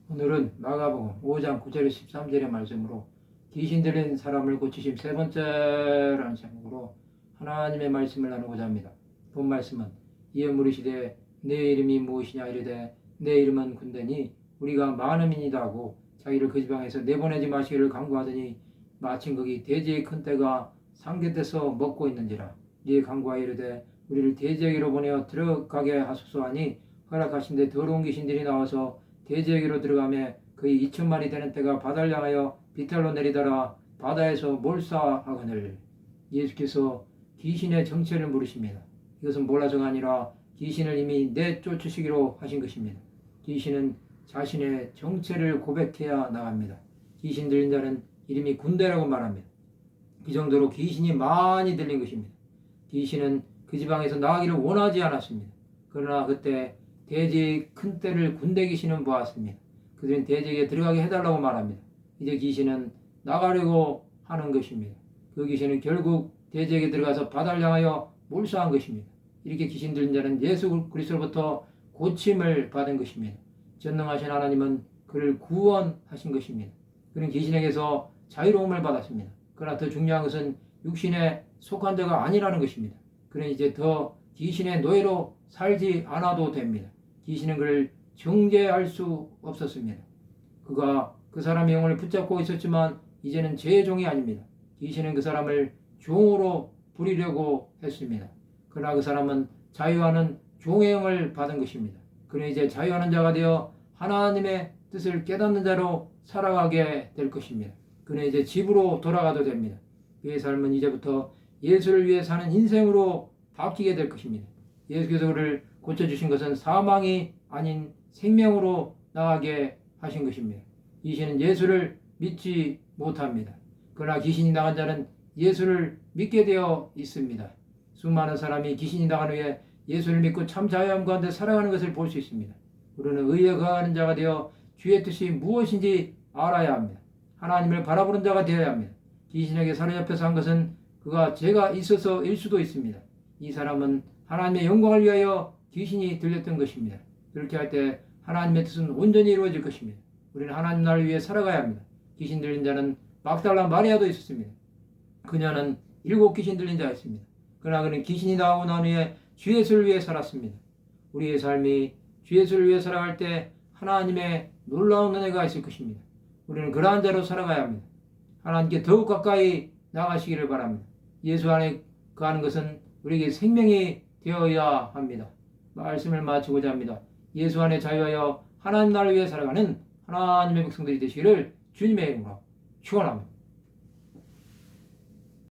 오늘은 마가복음 5장 9절 13절의 말씀으로 귀신 들린 사람을 고치심 세 번째라는 제목으로 하나님의 말씀을 나누고자 합니다. 본 말씀은 이에 물으시되 내 이름이 무엇이냐 이르되 내 이름은 군대니 우리가 많음이니이다 하고 자기를 그 지방에서 내보내지 마시기를 간구하더니 마침 거기 돼지의 큰 떼가 상곁에서 먹고 있는지라. 이에 간구하여 이르되 우리를 돼지에게로 보내어 들어가게 하소서 하니 허락하신데 더러운 귀신들이 나와서 돼지에게로 들어가며 거의 2천마리 되는 떼가 바다를 향하여 비탈로 내리더라 바다에서 몰사하거늘. 예수께서 귀신의 정체를 물으십니다. 이것은 몰라서가 아니라 귀신을 이미 내쫓으시기로 하신 것입니다. 귀신은 자신의 정체를 고백해야 나갑니다. 귀신 들린 자는 이름이 군대라고 말합니다. 그 정도로 귀신이 많이 들린 것입니다. 귀신은 그 지방에서 나가기를 원하지 않았습니다. 그러나 그때 돼지의 큰 떼를 군대 귀신은 보았습니다. 그들은 돼지에게 들어가게 해달라고 말합니다. 이제 귀신은 나가려고 하는 것입니다. 그 귀신은 결국 돼지에게 들어가서 바다를 향하여 몰수한 것입니다. 이렇게 귀신 들린 자는 예수 그리스도로부터 고침을 받은 것입니다. 전능하신 하나님은 그를 구원하신 것입니다. 그는 귀신에게서 자유로움을 받았습니다. 그러나 더 중요한 것은 육신에 속한 자가 아니라는 것입니다. 그는 이제 더 귀신의 노예로 살지 않아도 됩니다. 귀신은 그를 정죄할 수 없었습니다. 그가 그 사람의 영혼을 붙잡고 있었지만 이제는 죄의 종이 아닙니다. 귀신은 그 사람을 종으로 부리려고 했습니다. 그러나 그 사람은 자유하는 종의 영을 받은 것입니다. 그는 이제 자유하는 자가 되어 하나님의 뜻을 깨닫는 자로 살아가게 될 것입니다. 그는 이제 집으로 돌아가도 됩니다. 그의 삶은 이제부터 예수를 위해 사는 인생으로 바뀌게 될 것입니다. 예수께서 그를 고쳐주신 것은 사망이 아닌 생명으로 나가게 하신 것입니다. 귀신은 예수를 믿지 못합니다. 그러나 귀신이 나간 자는 예수를 믿게 되어 있습니다. 수많은 사람이 귀신이 나간 후에 예수를 믿고 참 자유함 가운데 살아가는 것을 볼 수 있습니다. 우리는 의에 거하는 자가 되어 주의 뜻이 무엇인지 알아야 합니다. 하나님을 바라보는 자가 되어야 합니다. 귀신에게 사로잡혀서 한 것은 그가 죄가 있어서일 수도 있습니다. 이 사람은 하나님의 영광을 위하여 귀신이 들렸던 것입니다. 그렇게 할 때 하나님의 뜻은 온전히 이루어질 것입니다. 우리는 하나님 나라를 위해 살아가야 합니다. 귀신 들린 자는 막달라 마리아도 있었습니다. 그녀는 7 귀신 들린 자였습니다. 그러나 그는 귀신이 나오고 난 후에 주 예수를 위해 살았습니다. 우리의 삶이 주 예수를 위해 살아갈 때 하나님의 놀라운 은혜가 있을 것입니다. 우리는 그러한 자로 살아가야 합니다. 하나님께 더욱 가까이 나가시기를 바랍니다. 예수 안에 거하는 것은 우리에게 생명이 되어야 합니다. 말씀을 마치고자 합니다. 예수 안에 자유하여 하나님 나라를 위해 살아가는 하나님의 백성들이 되시기를 주님의 이름으로 축원합니다.